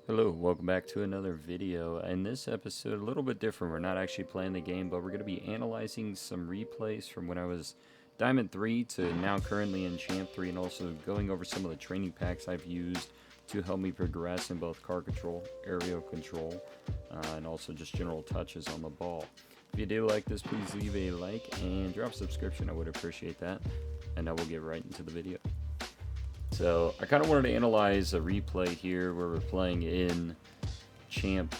Hello, welcome back to another video. In this episode, a little bit different. We're not actually playing the game, but we're going to be analyzing some replays from when I was Diamond 3 to now currently in Champ 3, and also going over some of the training packs I've used to help me progress in both car control, aerial control, and also just general touches on the ball. If you do like this, please leave a like and drop a subscription. I would appreciate that. And now we'll get right into the video. So I kind of wanted to analyze a replay here where we're playing in Champ,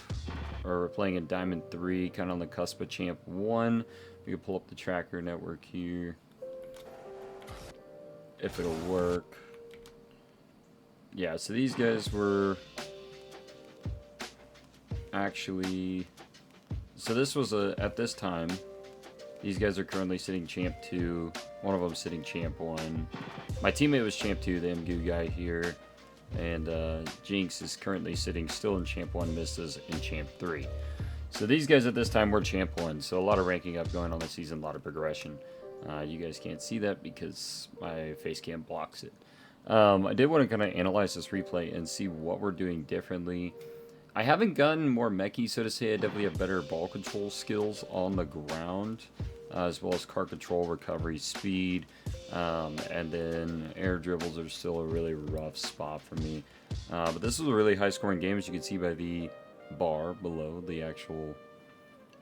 or we're playing in Diamond 3, kind of on the cusp of Champ 1. We can pull up the tracker network here, if it'll work. Yeah, so these guys were actually, so this was at this time, these guys are currently sitting Champ 2, one of them sitting Champ 1. My teammate was Champ 2, the MGU guy here, and Jinx is currently sitting still in Champ 1, Mistas in Champ 3. So these guys at this time were Champ 1, so a lot of ranking up going on this season, a lot of progression. You guys can't see that because my face cam blocks it. I did want to kind of analyze this replay and see what we're doing differently. I haven't gotten more mechy, so to say. I definitely have better ball control skills on the ground, as well as car control, recovery, speed, and then air dribbles are still a really rough spot for me. But this is a really high-scoring game, as you can see by the bar below, the actual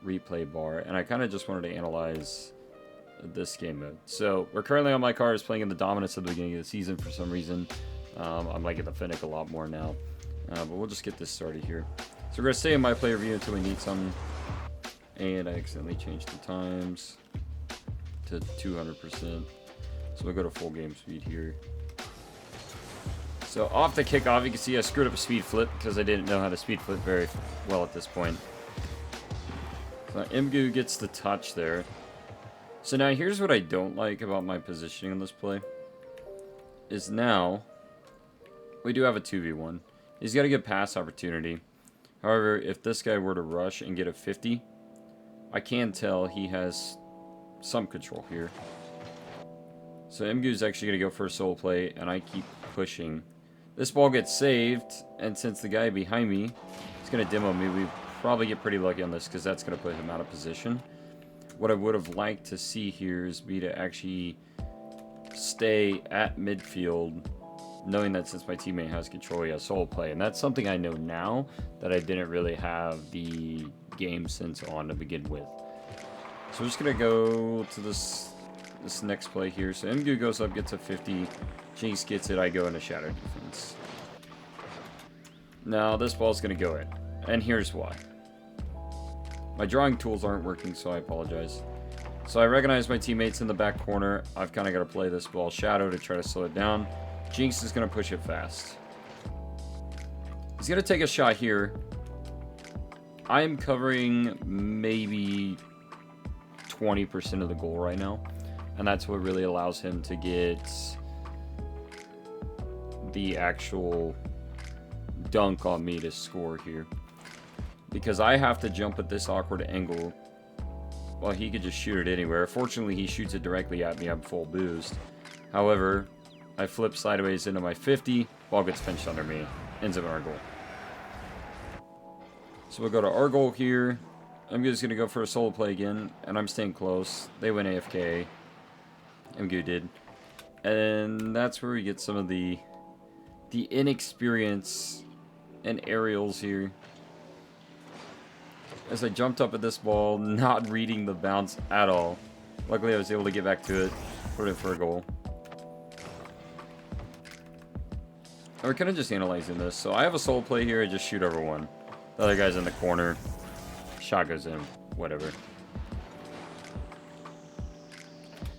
replay bar. And I kind of just wanted to analyze this game mode. So we're currently on my cars playing in the dominance at the beginning of the season for some reason. I'm liking the Fennec a lot more now. But we'll just get this started here. So we're going to stay in my player view until we need something. And I accidentally changed the times to 200%. So we'll go to full game speed here. So off the kickoff, you can see I screwed up a speed flip because I didn't know how to speed flip very well at this point. So MGU gets the touch there. So now here's what I don't like about my positioning on this play. Is now we do have a 2v1. He's got to get pass opportunity. However, if this guy were to rush and get a 50, I can tell he has some control here. So MGU's actually going to go for a solo play, and I keep pushing. This ball gets saved, and since the guy behind me is going to demo me, we probably get pretty lucky on this because that's going to put him out of position. What I would have liked to see here is me to actually stay at midfield, knowing that since my teammate has control, he has solo play. And that's something I know now that I didn't really have the game sense on to begin with. So we're just going to go to this next play here. So MGU goes up, gets a 50. Jinx gets it, I go into shadow defense. Now this ball's going to go in. And here's why. My drawing tools aren't working, so I apologize. So I recognize my teammates in the back corner. I've kind of got to play this ball shadow to try to slow it down. Jinx is going to push it fast. He's going to take a shot here. I'm covering maybe 20% of the goal right now. And that's what really allows him to get the actual dunk on me to score here. Because I have to jump at this awkward angle. Well, he could just shoot it anywhere. Fortunately, he shoots it directly at me. I'm full boost. However, I flip sideways into my 50. Ball gets pinched under me. Ends up in our goal. So we'll go to our goal here. I'm just going to go for a solo play again. And I'm staying close. They went AFK. MGU did. And that's where we get some of the inexperience and aerials here. As I jumped up at this ball, not reading the bounce at all. Luckily, I was able to get back to it. Put it for a goal. We're kind of just analyzing this. So I have a solo play here. I just shoot over one. The other guy's in the corner. Shot goes in. Whatever.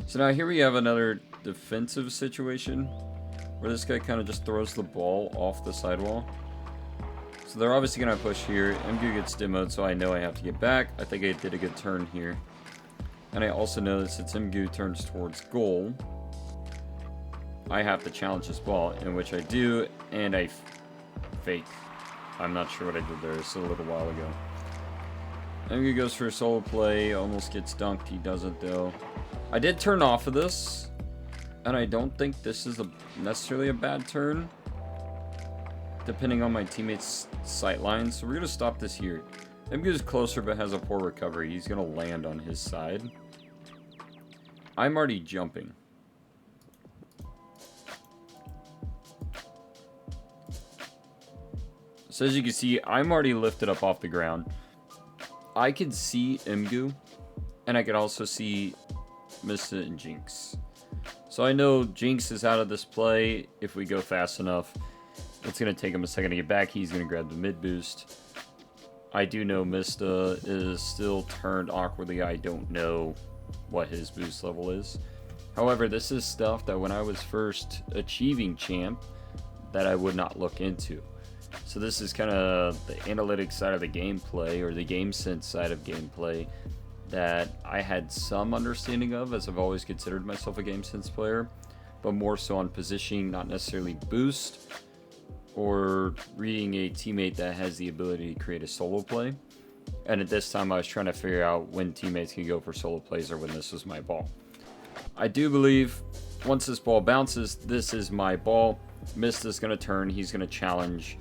So now here we have another defensive situation where this guy kind of just throws the ball off the sidewall. So they're obviously going to push here. MGU gets demoed, so I know I have to get back. I think I did a good turn here. And I also know that since MGU turns towards goal, I have to challenge this ball, in which I do, and I fake. I'm not sure what I did there. It's a little while ago. MGU goes for a solo play, almost gets dunked. He doesn't, though. I did turn off of this, and I don't think this is necessarily a bad turn. depending on my teammate's sight line. So we're going to stop this here. Mgu's closer but has a poor recovery. He's going to land on his side. I'm already jumping. So as you can see, I'm already lifted up off the ground. I can see Mgu, and I can also see Mista and Jinx. So I know Jinx is out of this play. If we go fast enough, it's going to take him a second to get back. He's going to grab the mid boost. I do know Mista is still turned awkwardly. I don't know what his boost level is. However, this is stuff that when I was first achieving champ that I would not look into. So this is kind of the analytics side of the gameplay, or the game sense side of gameplay, that I had some understanding of, as I've always considered myself a game sense player, but more so on positioning, not necessarily boost, or reading a teammate that has the ability to create a solo play. And at this time I was trying to figure out when teammates can go for solo plays or when this was my ball. I do believe once this ball bounces, this is my ball. Mista's going to turn, he's going to challenge.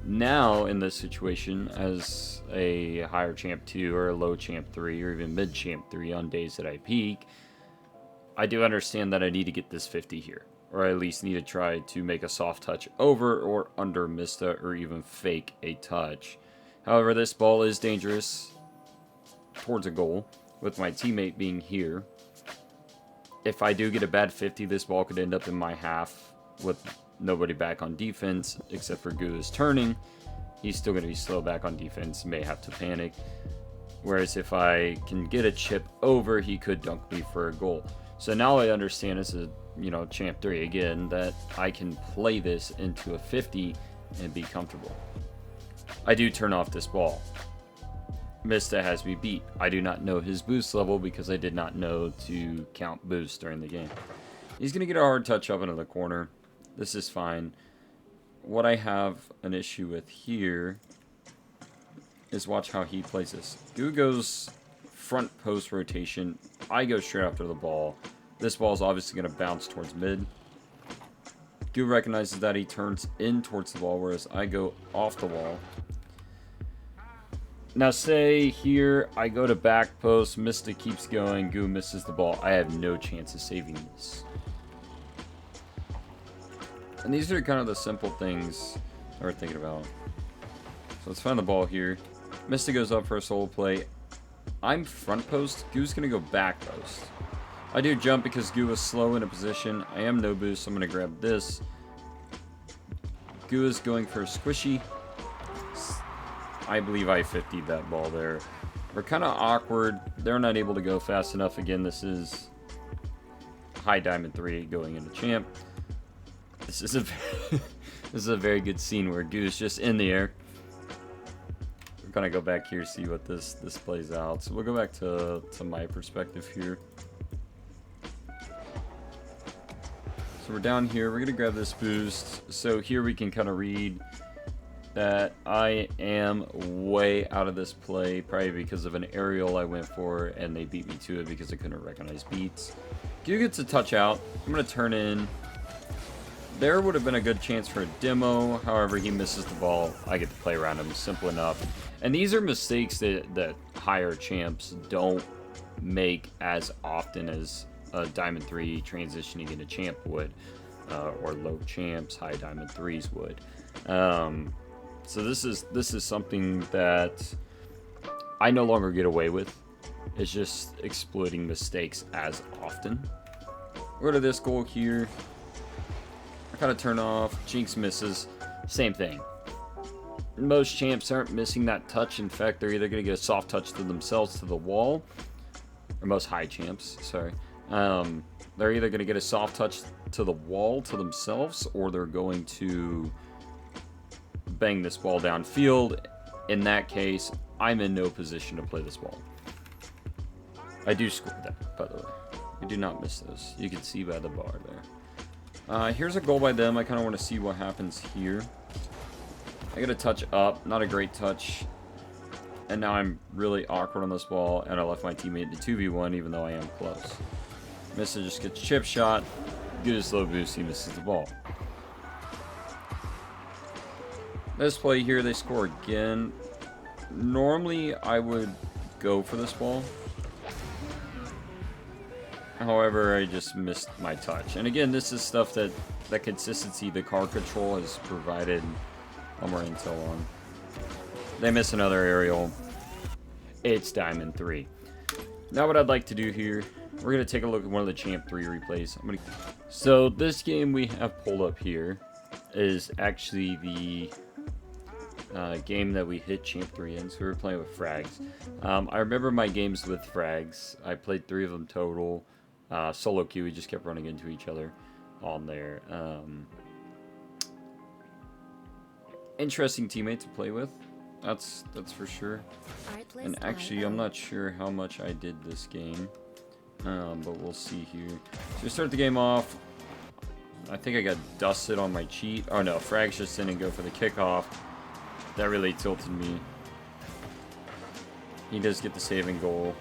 Now in this situation, as a higher champ 2 or a low champ 3 or even mid champ 3 on days that I peak, I do understand that I need to get this 50 here, or I at least need to try to make a soft touch over or under Mista, or even fake a touch. However, this ball is dangerous towards a goal with my teammate being here. If I do get a bad 50, this ball could end up in my half with nobody back on defense except for Gu is turning. He's still going to be slow back on defense, may have to panic. Whereas if I can get a chip over, he could dunk me for a goal. So now I understand as a, champ 3 again, that I can play this into a 50 and be comfortable. I do turn off this ball. Mista has me beat. I do not know his boost level because I did not know to count boost during the game. He's going to get a hard touch up into the corner. This is fine. What I have an issue with here is watch how he plays this. Gu goes front post rotation. I go straight after the ball. This ball is obviously going to bounce towards mid. Gu recognizes that, he turns in towards the ball, whereas I go off the wall. Now say here I go to back post, Mista keeps going, Gu misses the ball. I have no chance of saving this. And these are kind of the simple things that we're thinking about. So let's find the ball here. Mista goes up for a solo play. I'm front post. Gu's going to go back post. I do jump because Gu was slow in a position. I am no boost, so I'm going to grab this. Gu is going for a squishy. I believe I 50'd that ball there. We're kind of awkward. They're not able to go fast enough. Again, this is high diamond 3 going into champ. This is a very good scene where Gu is just in the air. We're gonna go back here, see what this plays out. So we'll go back to my perspective here. So we're down here. We're gonna grab this boost. So here we can kind of read that I am way out of this play, probably because of an aerial I went for, and they beat me to it because I couldn't recognize beats. Gu gets a touch out. I'm gonna turn in. There would have been a good chance for a demo. However, he misses the ball. I get to play around him. Simple enough. And these are mistakes that higher champs don't make as often as a Diamond 3 transitioning into champ would. Or low champs, high Diamond 3s would. So this is something that I no longer get away with. It's just exploiting mistakes as often. Go to this goal here. I kind of turn off. Jinx misses. Same thing. Most champs aren't missing that touch. In fact, they're either going to get a soft touch to themselves to the wall, or most high champs, sorry. They're either going to get a soft touch to the wall to themselves, or they're going to bang this ball downfield. In that case, I'm in no position to play this ball. I do score that, by the way. I do not miss those. You can see by the bar there. Here's a goal by them. I kind of want to see what happens here. I get a touch up. Not a great touch. And now I'm really awkward on this ball, and I left my teammate the 2v1 even though I am close. Mista just gets chip shot. Get a slow boost. He misses the ball. This play here, they score again. Normally, I would go for this ball. However, I just missed my touch. And again, this is stuff that consistency the car control has provided more intel on. They miss another aerial. It's Diamond 3. Now what I'd like to do here, we're going to take a look at one of the Champ 3 replays. So this game we have pulled up here is actually the game that we hit Champ 3 in. So we were playing with frags. I remember my games with frags. I played 3 of them total. Solo queue, we just kept running into each other on there. Interesting teammate to play with. That's for sure. And actually, I'm not sure how much I did this game, but we'll see here. So we start the game off. I think I got dusted on my cheat. Oh no, frags just in and go for the kickoff. That really tilted me. He does get the saving goal.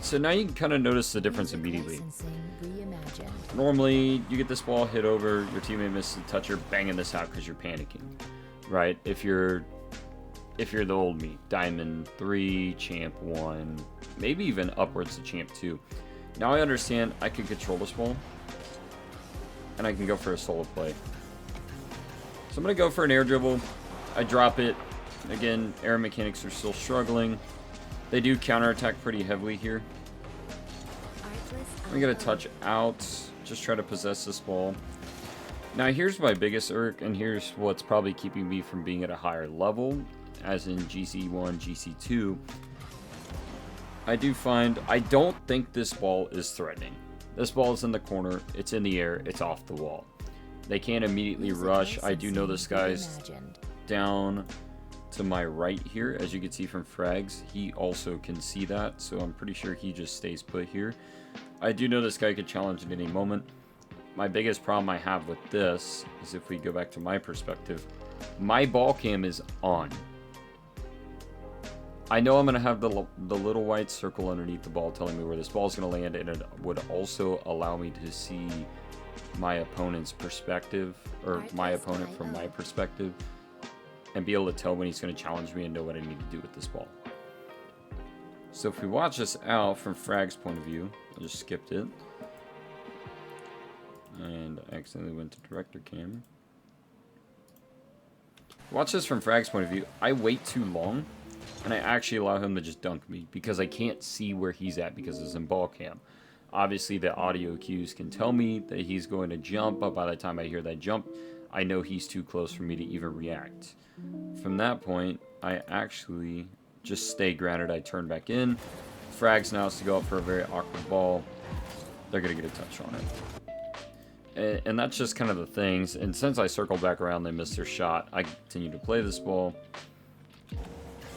So now you can kind of notice the difference immediately. Normally, you get this ball hit over, your teammate misses a touch, you're banging this out because you're panicking, right? If you're the old me, Diamond 3, Champ 1, maybe even upwards to Champ 2. Now I understand I can control this ball, and I can go for a solo play. So I'm going to go for an air dribble. I drop it. Again, air mechanics are still struggling. They do counterattack pretty heavily here. I'm going to touch out. Just try to possess this ball. Now here's my biggest irk, and here's what's probably keeping me from being at a higher level, as in GC1, GC2. I don't think this ball is threatening. This ball is in the corner, it's in the air, it's off the wall. They can't immediately rush. I do know this guy's down to my right here, as you can see from frags. He also can see that, so I'm pretty sure he just stays put here. I do know this guy could challenge at any moment. My biggest problem I have with this is, if we go back to my perspective, my ball cam is on. I know I'm going to have the little white circle underneath the ball telling me where this ball is going to land, and it would also allow me to see my opponent's perspective, or my opponent from my perspective, and be able to tell when he's going to challenge me and know what I need to do with this ball. So if we watch this out from Frag's point of view, I just skipped it, and I accidentally went to director cam. Watch this from Frag's point of view. I wait too long, and I actually allow him to just dunk me because I can't see where he's at because it's in ball cam. Obviously, the audio cues can tell me that he's going to jump, but by the time I hear that jump, I know he's too close for me to even react. From that point, I actually just stay grounded. I turn back in. Frags now has to go up for a very awkward ball. They're going to get a touch on it. And that's just kind of the things. And since I circled back around, they missed their shot. I continue to play this ball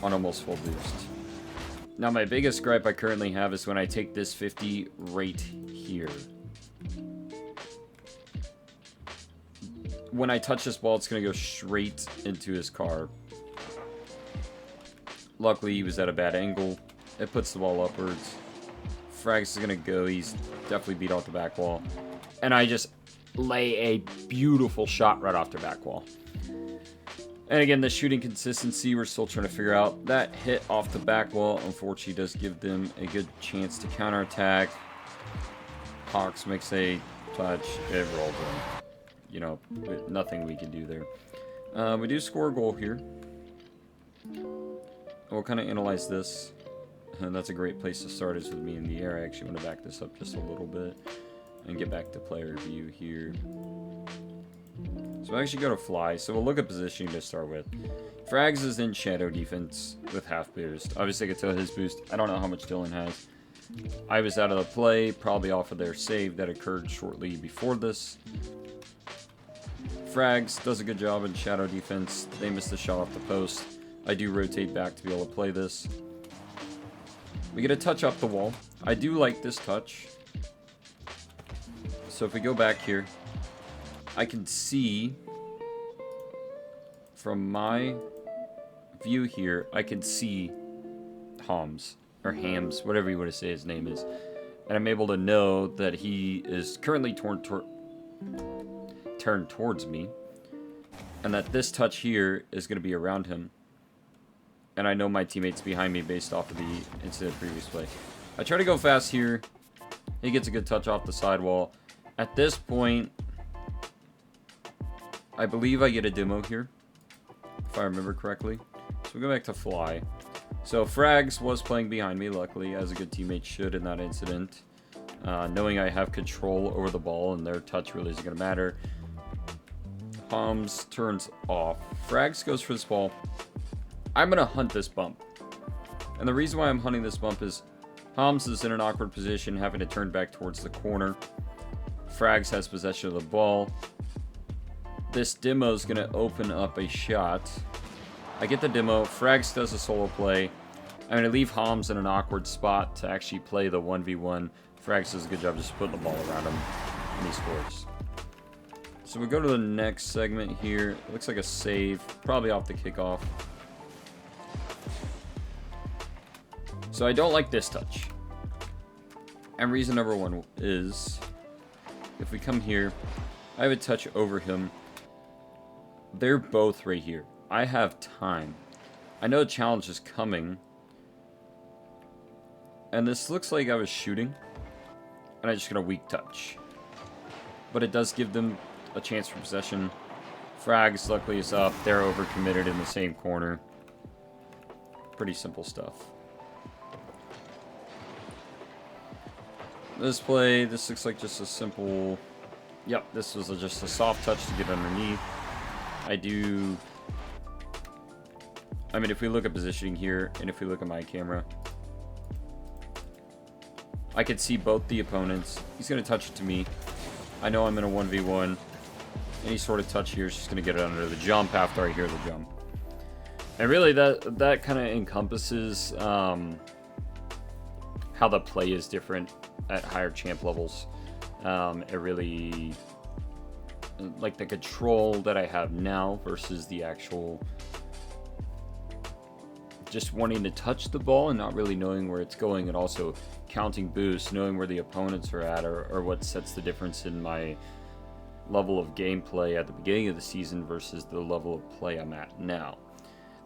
on almost full boost. Now, my biggest gripe I currently have is when I take this 50 right here. When I touch this ball, it's going to go straight into his car. Luckily, he was at a bad angle. It puts the ball upwards. Frags is going to go. He's definitely beat off the back wall. And I just lay a beautiful shot right off the back wall. And again, the shooting consistency, we're still trying to figure out. That hit off the back wall, unfortunately, does give them a good chance to counterattack. Hawks makes a touch. It rolled in. You know, nothing we can do there. We do score a goal here. We'll kind of analyze this. And that's a great place to start, is with me in the air. I actually want to back this up just a little bit and get back to player view here. So I actually go to fly, so we'll look at positioning to start with. Frags is in shadow defense with half boost. Obviously I can tell his boost. I don't know how much Dylan has. I was out of the play, probably off of their save that occurred shortly before this. Frags does a good job in shadow defense. They missed the shot off the post. I do rotate back to be able to play this. We get a touch up the wall. I do like this touch. So if we go back here, I can see from my view here, I can see Hams, or Hams, whatever you want to say his name is. And I'm able to know that he is currently turned towards me. and that this touch here is going to be around him. And I know my teammate's behind me based off of the incident previous play. I try to go fast here. He gets a good touch off the sidewall. At this point, I believe I get a demo here, if I remember correctly. So we go back to fly. So Frags was playing behind me, luckily, as a good teammate should in that incident. Knowing I have control over the ball and their touch really isn't going to matter. Homs turns off. Frags goes for this ball. I'm going to hunt this bump. And the reason why I'm hunting this bump is Homs is in an awkward position, having to turn back towards the corner. Frags has possession of the ball. This demo is going to open up a shot. I get the demo. Frags does a solo play. I'm going to leave Homs in an awkward spot to actually play the 1v1. Frags does a good job just putting the ball around him, and he scores. So we go to the next segment here. It looks like a save, probably off the kickoff. So I don't like this touch. And reason number one is, if we come here, I have a touch over him. They're both right here. I have time. I know a challenge is coming. And this looks like I was shooting. And I just got a weak touch. But it does give them a chance for possession. Frags luckily is up. They're overcommitted in the same corner. Pretty simple stuff. This play, this looks like just a simple... Yep, this was just a soft touch to get underneath. I mean, if we look at positioning here, and if we look at my camera, I can see both the opponents. He's going to touch it to me. I know I'm in a 1v1. Any sort of touch here is just going to get it under the jump after I hear the jump. And really, that kind of encompasses how the play is different at higher champ levels. It really, like the control that I have now versus the actual just wanting to touch the ball and not really knowing where it's going, and also counting boosts, knowing where the opponents are at, or what sets the difference in my level of gameplay at the beginning of the season versus the level of play I'm at now.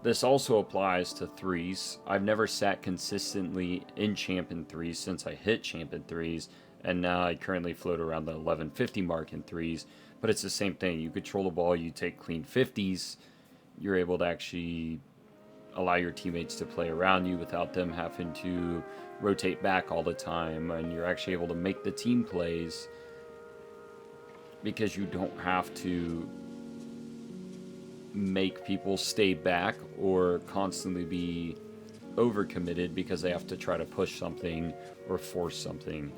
This also applies to threes. I've never sat consistently in champ in threes since I hit champ in threes, and now I currently float around the 1150 mark in threes. But it's the same thing. You control the ball, you take clean 50s, you're able to actually allow your teammates to play around you without them having to rotate back all the time, and you're actually able to make the team plays because you don't have to make people stay back or constantly be overcommitted because they have to try to push something or force something.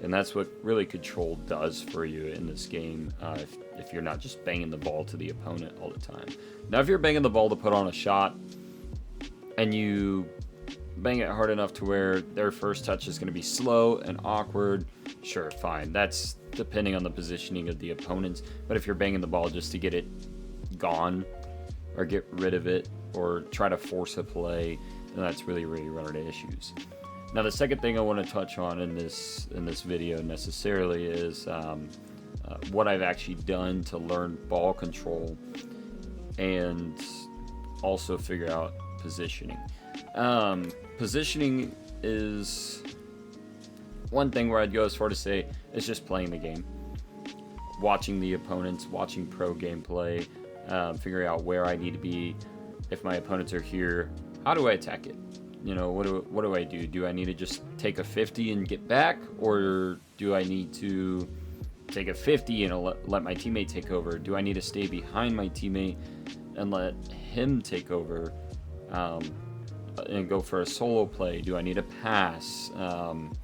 And that's what really control does for you in this game, if you're not just banging the ball to the opponent all the time. Now, if you're banging the ball to put on a shot and you bang it hard enough to where their first touch is going to be slow and awkward, sure, fine. That's depending on the positioning of the opponents. But if you're banging the ball just to get it gone or get rid of it or try to force a play, then that's really where you run into issues. Now, the second thing I want to touch on in this video necessarily is what I've actually done to learn ball control and also figure out positioning. Positioning is one thing where I'd go as far to say it's just playing the game, watching the opponents, watching pro gameplay, figuring out where I need to be. If my opponents are here, how do I attack it? You know, what do I do? Do I need to just take a 50 and get back, or do I need to take a 50 and let my teammate take over? Do I need to stay behind my teammate and let him take over and go for a solo play? Do I need to pass? And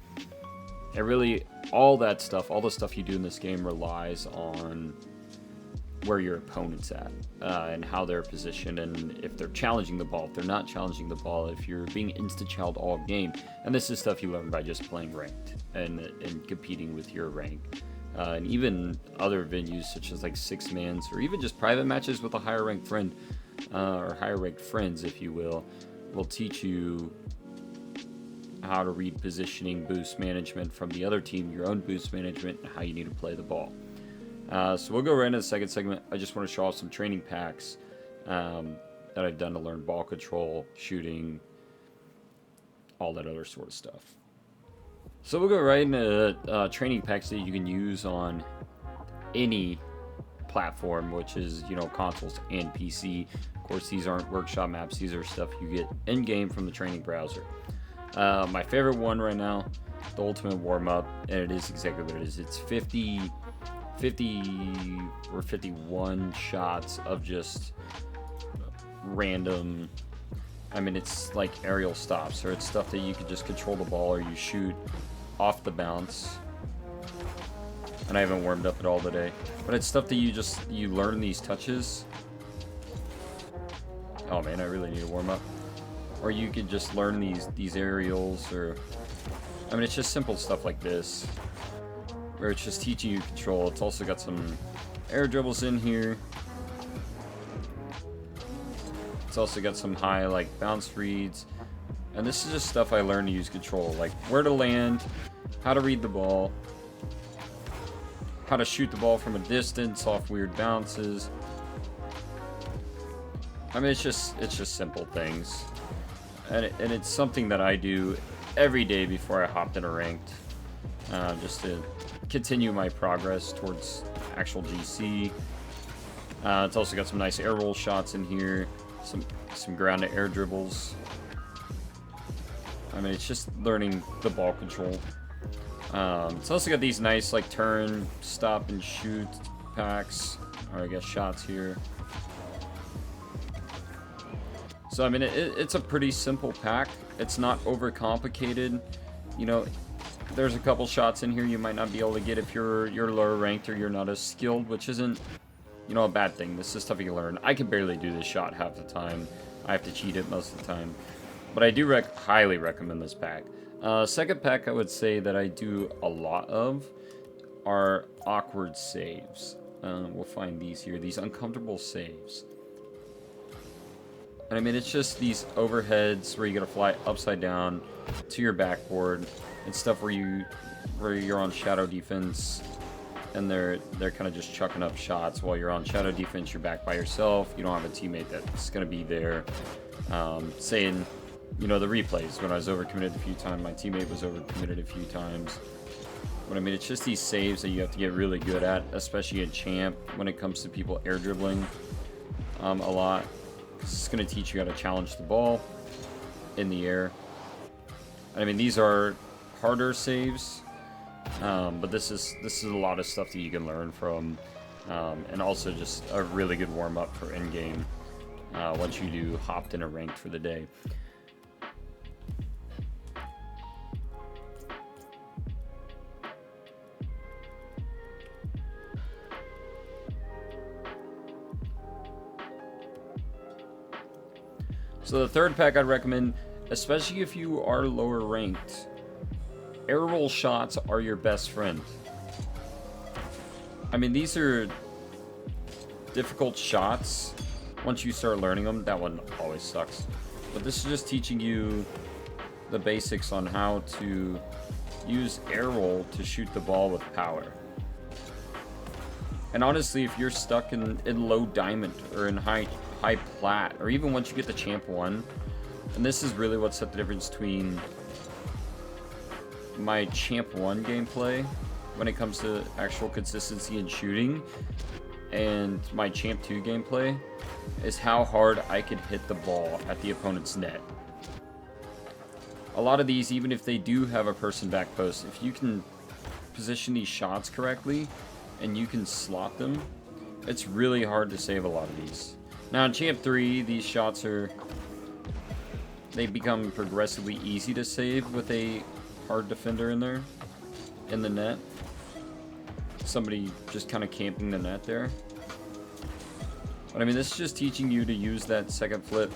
really, all that stuff, all the stuff you do in this game relies on where your opponent's at and how they're positioned, and if they're challenging the ball, if they're not challenging the ball, if you're being insta-challenged all game. And this is stuff you learn by just playing ranked and competing with your rank. And even other venues such as like six mans or even just private matches with a higher ranked friend or higher ranked friends, if you will teach you how to read positioning, boost management from the other team, your own boost management, and how you need to play the ball. So we'll go right into the second segment. I just want to show off some training packs that I've done to learn ball control, shooting, all that other sort of stuff. So we'll go right into training packs that you can use on any platform, which is, you know, consoles and PC. Of course, these aren't workshop maps. These are stuff you get in-game from the training browser. My favorite one right now, the ultimate warm-up, and it is exactly what it is. It's 50 or 51 shots of just random, I mean, it's like aerial stops, or it's stuff that you can just control the ball, or you shoot off the bounce. And I haven't warmed up at all today, but it's stuff that you learn these touches. Oh man, I really need to warm up. Or you could just learn these aerials, or I mean, it's just simple stuff like this, where it's just teaching you control. It's also got some air dribbles in here. It's also got some high like bounce reads, and this is just stuff I learned to use control, like where to land, how to read the ball, how to shoot the ball from a distance off weird bounces. I mean, it's just simple things, and it's something that I do every day before I hopped into ranked, just to continue my progress towards actual GC. It's also got some nice air roll shots in here, some ground to air dribbles. I mean, it's just learning the ball control. It's also got these nice like turn, stop, and shoot packs, or I guess shots here. So I mean, it's a pretty simple pack. It's not overcomplicated. You know, there's a couple shots in here you might not be able to get if you're lower ranked or you're not as skilled, which isn't, you know, a bad thing. This is stuff you can learn. I can barely do this shot half the time. I have to cheat it most of the time. But I do highly recommend this pack. Second pack I would say that I do a lot of are awkward saves. We'll find these here, these uncomfortable saves. And I mean, it's just these overheads where you gotta fly upside down to your backboard. It's stuff where you're on shadow defense, and they're kind of just chucking up shots while you're on shadow defense. You're back by yourself. You don't have a teammate that's gonna be there. Saying, you know, the replays, when I was overcommitted a few times, my teammate was overcommitted a few times. But I mean, it's just these saves that you have to get really good at, especially in champ when it comes to people air dribbling a lot. It's going to teach you how to challenge the ball in the air. And I mean, these are harder saves, but this is a lot of stuff that you can learn from, and also just a really good warm up for in game once you do hopped in a ranked for the day. So the third pack I'd recommend, especially if you are lower ranked, air roll shots are your best friend. I mean, these are difficult shots. Once you start learning them, that one always sucks. But this is just teaching you the basics on how to use air roll to shoot the ball with power. And honestly, if you're stuck in low diamond or in high plat, or even once you get the champ 1, and this is really what set the difference between my champ 1 gameplay when it comes to actual consistency in shooting and my champ 2 gameplay, is how hard I could hit the ball at the opponent's net. A lot of these, even if they do have a person back post, if you can position these shots correctly and you can slot them, it's really hard to save a lot of these. Now in Champ 3, these shots they become progressively easy to save with a hard defender in there, in the net. Somebody just kind of camping the net there. But I mean, this is just teaching you to use that second flip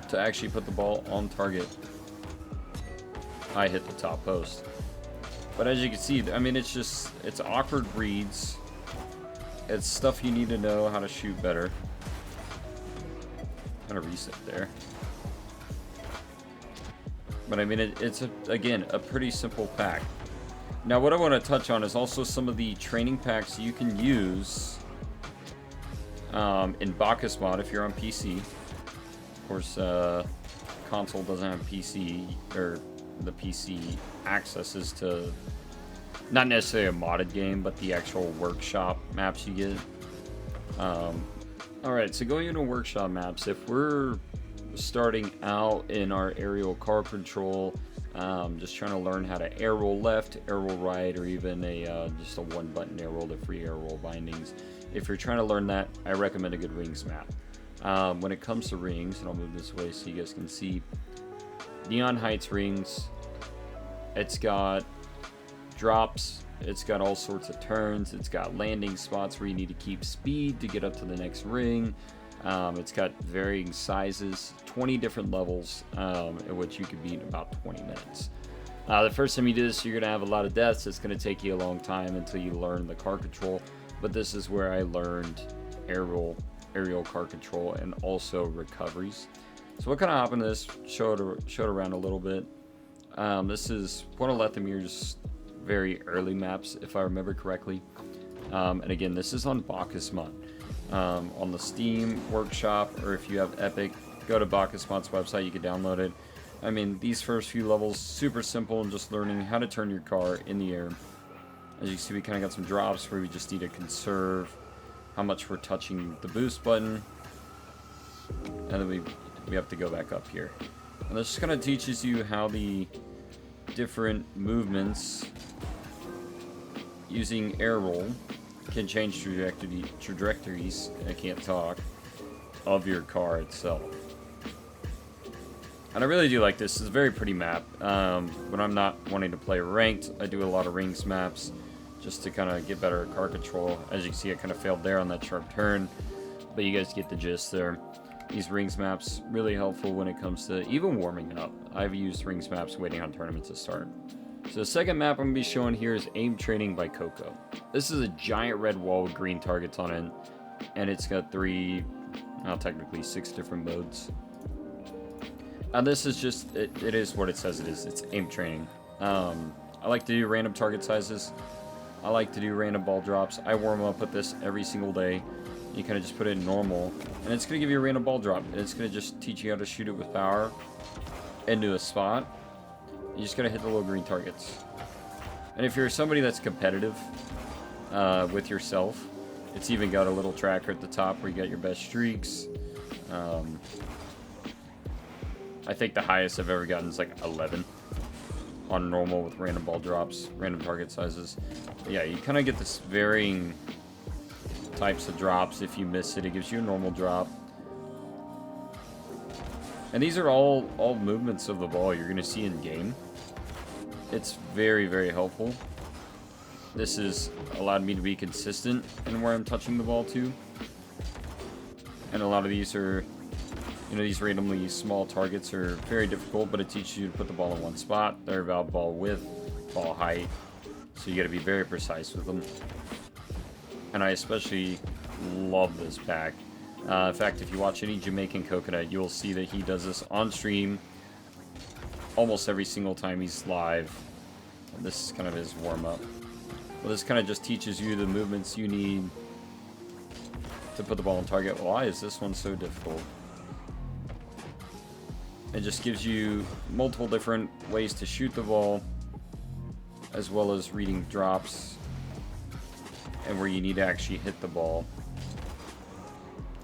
to actually put the ball on target. I hit the top post. But as you can see, I mean, it's awkward reads. It's stuff you need to know how to shoot better. I'm gonna reset there. But I mean, it's again, a pretty simple pack. Now what I want to touch on is also some of the training packs you can use in Bakkesmod if you're on PC. Of course, console doesn't have PC, or the PC accesses to not necessarily a modded game, but the actual workshop maps you get. Alright, so going into workshop maps, if we're starting out in our aerial car control, just trying to learn how to air roll left, air roll right, or even just a one button air roll, the free air roll bindings. If you're trying to learn that, I recommend a good rings map. When it comes to rings, and I'll move this way so you guys can see, Neon Heights rings, it's got drops, it's got all sorts of turns, it's got landing spots where you need to keep speed to get up to the next ring. It's got varying sizes, 20 different levels, in which you could beat in about 20 minutes. The first time you do this, you're going to have a lot of deaths. It's going to take you a long time until you learn the car control, but this is where I learned aerial car control and also recoveries. So we'll kind of hop into this, show it around a little bit. This is one of Lethamyrs' very early maps, if I remember correctly. And again, this is on Bakkesmod. On the Steam workshop, or if you have Epic, go to Bakkesmod's website, you can download it. I mean, these first few levels, super simple, and just learning how to turn your car in the air. As you can see, we kind of got some drops where we just need to conserve how much we're touching the boost button. And then we have to go back up here. And this just kind of teaches you how the different movements using air roll can change trajectories, I can't talk, of your car itself. And I really do like this. It's a very pretty map. When I'm not wanting to play ranked, I do a lot of rings maps just to kind of get better at car control. As you can see, I kind of failed there on that sharp turn, but you guys get the gist there. These rings maps really helpful when it comes to even warming up. I've used rings maps waiting on tournaments to start. So the second map I'm going to be showing here is Aim Training by Coco. This is a giant red wall with green targets on it, and it's got technically 6 different modes. And this is just, it is what it says it is. It's aim training. I like to do random target sizes. I like to do random ball drops. I warm up with this every single day. You kind of just put it in normal, and it's going to give you a random ball drop, and it's going to just teach you how to shoot it with power into a spot. You just got to hit the little green targets. And if you're somebody that's competitive with yourself, it's even got a little tracker at the top where you got your best streaks. I think the highest I've ever gotten is like 11 on normal with random ball drops, random target sizes. But yeah, you kind of get this varying types of drops. If you miss it, it gives you a normal drop. And these are all movements of the ball you're going to see in game. It's very, very helpful. This has allowed me to be consistent in where I'm touching the ball to. And a lot of these are, these randomly small targets are very difficult, but it teaches you to put the ball in one spot. They're about ball width, ball height, so you got to be very precise with them. And I especially love this pack. In fact, if you watch any Jamaican Coconut, you'll see that he does this on stream almost every single time he's live. And this is kind of his warm-up. Well, this kind of just teaches you the movements you need to put the ball on target. Why is this one so difficult? It just gives you multiple different ways to shoot the ball, as well as reading drops and where you need to actually hit the ball.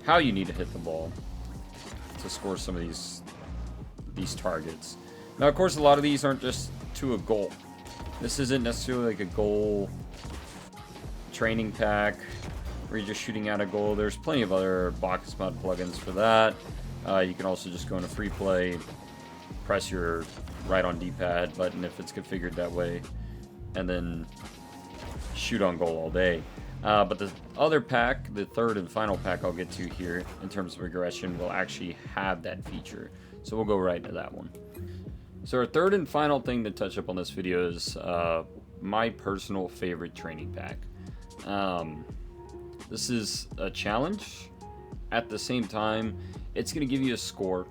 How you need to hit the ball to score some of these targets. Now, of course, a lot of these aren't just to a goal. This isn't necessarily like a goal training pack where you're just shooting at a goal. There's plenty of other Bakkesmod plugins for that. You can also just go into free play, press your right on D-pad button if it's configured that way, and then shoot on goal all day. But the other pack, the third and final pack I'll get to here in terms of aggression, will actually have that feature. So we'll go right into that one. So our third and final thing to touch up on this video is my personal favorite training pack. This is a challenge. At the same time, it's going to give you a score,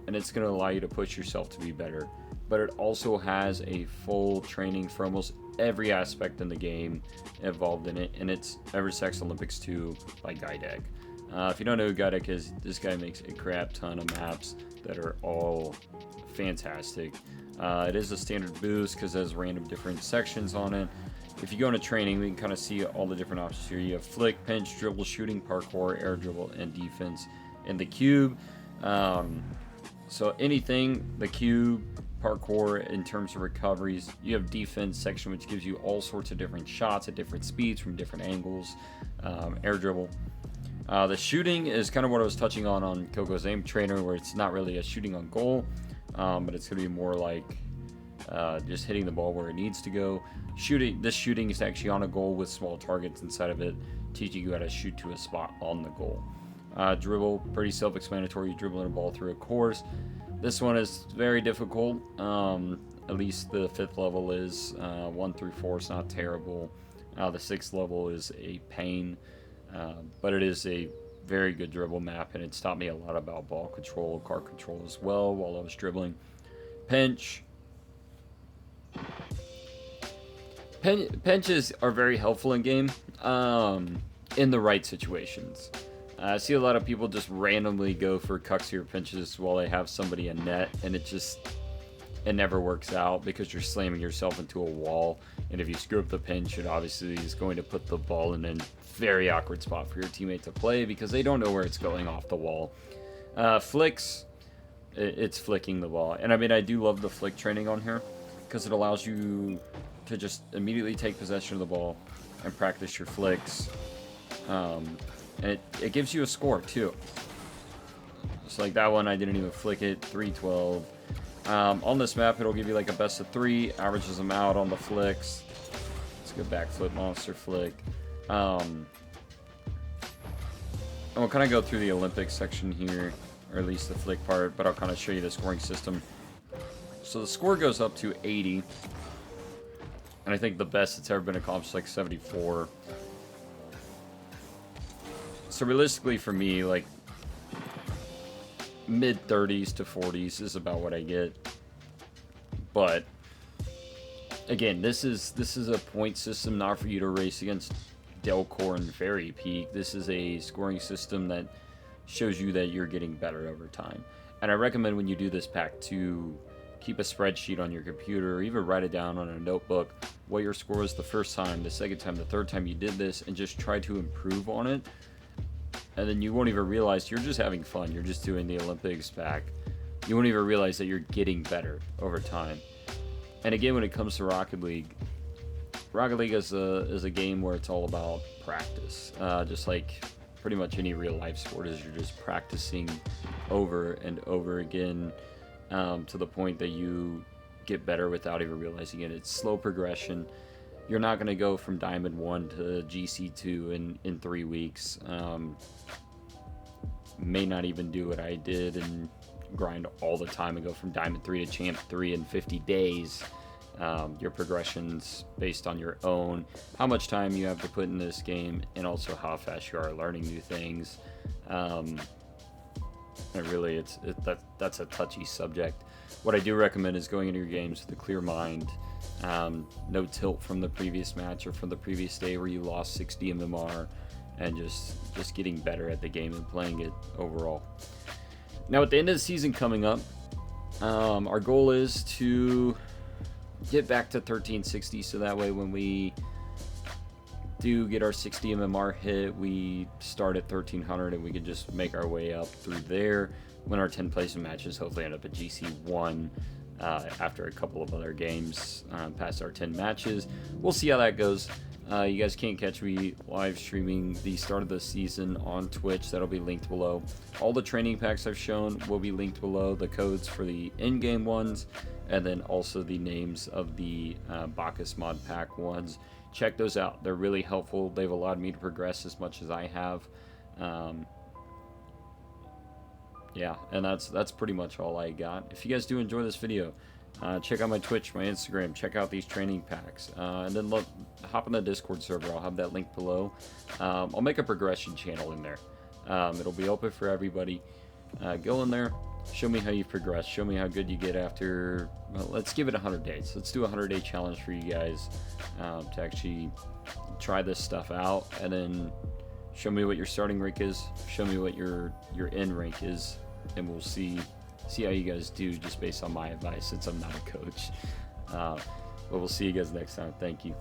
and it's going to allow you to push yourself to be better. but it also has a full training for almost every aspect in the game involved in it, and it's Eversax Olympics 2 by Glidek. If you don't know who Glidek is, this guy makes a crap ton of maps that are all fantastic. It is a standard boost because it has random different sections on it. If you go into training, we can kind of see all the different options here. You have flick, pinch, dribble, shooting, parkour, air dribble, and defense in the cube. So anything, the cube, parkour in terms of recoveries. You have defense section, which gives you all sorts of different shots at different speeds from different angles. Air dribble. The shooting is kind of what I was touching on Coco's aim trainer, where it's not really a shooting on goal, but it's going to be more like just hitting the ball where it needs to go. This shooting is actually on a goal with small targets inside of it, teaching you how to shoot to a spot on the goal. Dribble, pretty self-explanatory. You dribble a ball through a course. This one is very difficult. At least the 5th level is. 1 through 4 is not terrible. The 6th level is a pain, but it is a very good dribble map, and it's taught me a lot about ball control, car control as well while I was dribbling. Pinch. Pinches are very helpful in game, in the right situations. I see a lot of people just randomly go for cuxier pinches while they have somebody in net, and it never works out because you're slamming yourself into a wall, and if you screw up the pinch, it obviously is going to put the ball in a very awkward spot for your teammate to play because they don't know where it's going off the wall. Flicks, it's flicking the ball, and I mean, I do love the flick training on here because it allows you to just immediately take possession of the ball and practice your flicks. And it gives you a score too. Just like that one, I didn't even flick it. 312. On this map, it'll give you like a best of 3, averages them out on the flicks. Let's go backflip, monster flick. And we'll kind of go through the Olympics section here, or at least the flick part, but I'll kind of show you the scoring system. So the score goes up to 80, and I think the best it's ever been accomplished is like 74. So realistically for me, like mid 30s to 40s is about what I get. But again, this is a point system not for you to race against Delcore and Very Peak. This is a scoring system that shows you that you're getting better over time. And I recommend when you do this pack to keep a spreadsheet on your computer or even write it down on a notebook what your score was the first time, the second time, the third time you did this, and just try to improve on it. And then you won't even realize you're just having fun. You're just doing the Olympics pack. You won't even realize that you're getting better over time. And again, when it comes to Rocket League is a game where it's all about practice. Just like pretty much any real life sport is, you're just practicing over and over again to the point that you get better without even realizing it. It's slow progression. You're not going to go from Diamond 1 to GC 2 in 3 weeks. May not even do what I did and grind all the time and go from Diamond 3 to Champ 3 in 50 days. Your progression's based on your own, how much time you have to put in this game, and also how fast you are learning new things. And really, that's a touchy subject. What I do recommend is going into your games with a clear mind. No tilt from the previous match or from the previous day where you lost 60 MMR, and just getting better at the game and playing it overall. Now at the end of the season coming up, our goal is to get back to 1360, so that way when we do get our 60 MMR hit, we start at 1300 and we can just make our way up through there. Win our 10 placement matches, hopefully end up at GC1 after a couple of other games past our 10 matches. We'll see how that goes. You guys can't catch me live streaming the start of the season on Twitch. That'll be linked below. All the training packs I've shown will be linked below, the codes for the in-game ones, and then also the names of the Bakkesmod pack ones. Check those out. They're really helpful. They've allowed me to progress as much as I have. Yeah, and that's pretty much all I got. If you guys do enjoy this video, check out my Twitch, my Instagram, check out these training packs, and then hop on the Discord server. I'll have that link below. I'll make a progression channel in there. It'll be open for everybody. Go in there, show me how you progress. Show me how good you get after. Well, let's give it 100 days. Let's do a 100-day challenge for you guys to actually try this stuff out, and then show me what your starting rank is. Show me what your end rank is, and we'll see how you guys do just based on my advice, since I'm not a coach. But we'll see you guys next time. Thank you.